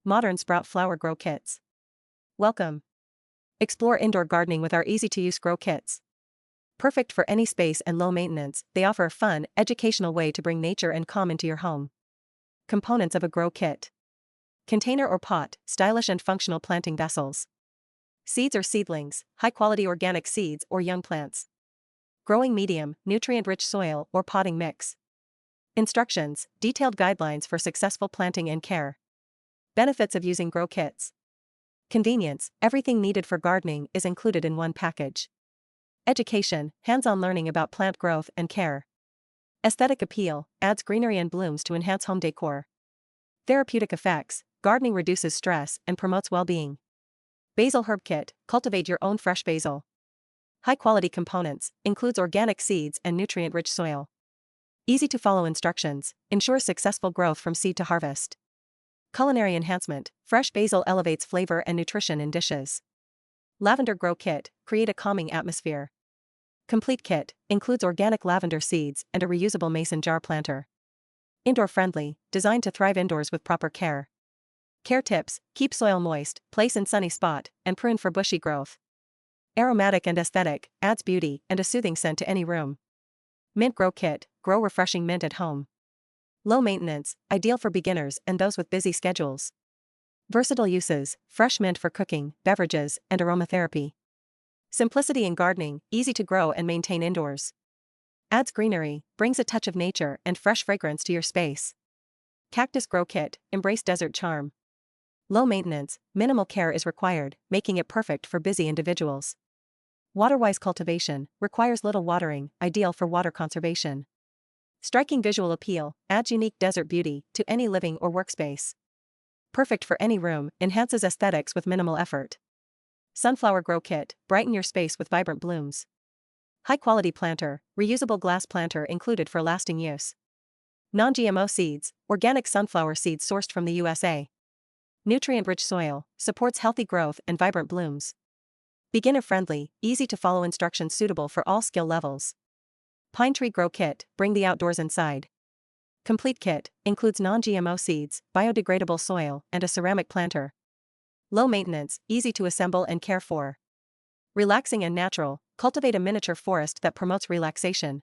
Modern Sprout Flower Grow Kits. Welcome. Explore indoor gardening with our easy-to-use grow kits. Perfect for any space and low maintenance, they offer a fun, educational way to bring nature and calm into your home. Components of a grow kit. Container or pot, stylish and functional planting vessels. Seeds or seedlings, high-quality organic seeds or young plants. Growing medium, nutrient-rich soil or potting mix. Instructions, detailed guidelines for successful planting and care. Benefits of using grow kits. Convenience, everything needed for gardening is included in one package. Education, hands-on learning about plant growth and care. Aesthetic appeal, adds greenery and blooms to enhance home decor. Therapeutic effects, gardening reduces stress and promotes well-being. Basil Herb Kit, cultivate your own fresh basil. High-quality components, includes organic seeds and nutrient-rich soil. Easy-to-follow instructions, ensures successful growth from seed to harvest. Culinary enhancement, fresh basil elevates flavor and nutrition in dishes. Lavender Grow Kit, create a calming atmosphere. Complete kit, includes organic lavender seeds and a reusable mason jar planter. Indoor friendly, designed to thrive indoors with proper care. Care tips, keep soil moist, place in sunny spot, and prune for bushy growth. Aromatic and aesthetic, adds beauty and a soothing scent to any room. Mint Grow Kit, grow refreshing mint at home. Low maintenance, ideal for beginners and those with busy schedules. Versatile uses, fresh mint for cooking, beverages, and aromatherapy. Simplicity in gardening, easy to grow and maintain indoors. Adds greenery, brings a touch of nature and fresh fragrance to your space. Cactus Grow Kit, embrace desert charm. Low maintenance, minimal care is required, making it perfect for busy individuals. Water-wise cultivation, requires little watering, ideal for water conservation. Striking visual appeal, adds unique desert beauty to any living or workspace. Perfect for any room, enhances aesthetics with minimal effort. Sunflower Grow Kit, brighten your space with vibrant blooms. High-quality planter, reusable glass planter included for lasting use. Non-GMO seeds, organic sunflower seeds sourced from the USA. Nutrient-rich soil, supports healthy growth and vibrant blooms. Beginner-friendly, easy-to-follow instructions suitable for all skill levels. Pine Tree Grow Kit, bring the outdoors inside. Complete kit, includes non-GMO seeds, biodegradable soil, and a ceramic planter. Low maintenance, easy to assemble and care for. Relaxing and natural, cultivate a miniature forest that promotes relaxation.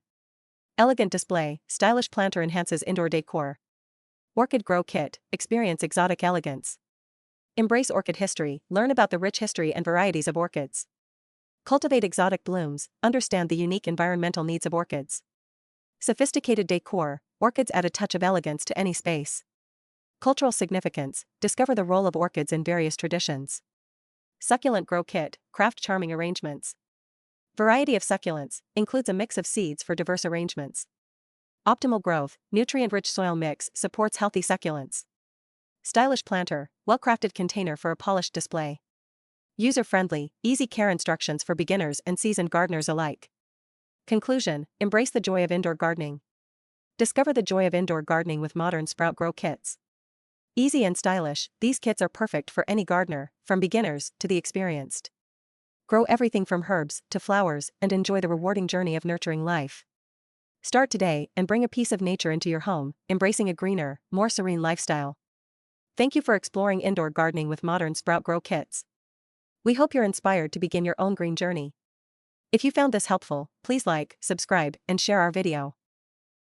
Elegant display, stylish planter enhances indoor decor. Orchid Grow Kit, experience exotic elegance. Embrace orchid history, learn about the rich history and varieties of orchids. Cultivate exotic blooms, understand the unique environmental needs of orchids. Sophisticated decor, orchids add a touch of elegance to any space. Cultural significance, discover the role of orchids in various traditions. Succulent Grow Kit, craft charming arrangements. Variety of succulents, includes a mix of seeds for diverse arrangements. Optimal growth, nutrient-rich soil mix supports healthy succulents. Stylish planter, well-crafted container for a polished display. User-friendly, easy care instructions for beginners and seasoned gardeners alike. Conclusion, embrace the joy of indoor gardening. Discover the joy of indoor gardening with modern Sprout Grow Kits. Easy and stylish, these kits are perfect for any gardener, from beginners to the experienced. Grow everything from herbs to flowers and enjoy the rewarding journey of nurturing life. Start today and bring a piece of nature into your home, embracing a greener, more serene lifestyle. Thank you for exploring indoor gardening with modern Sprout Grow Kits. We hope you're inspired to begin your own green journey. If you found this helpful, please like, subscribe, and share our video.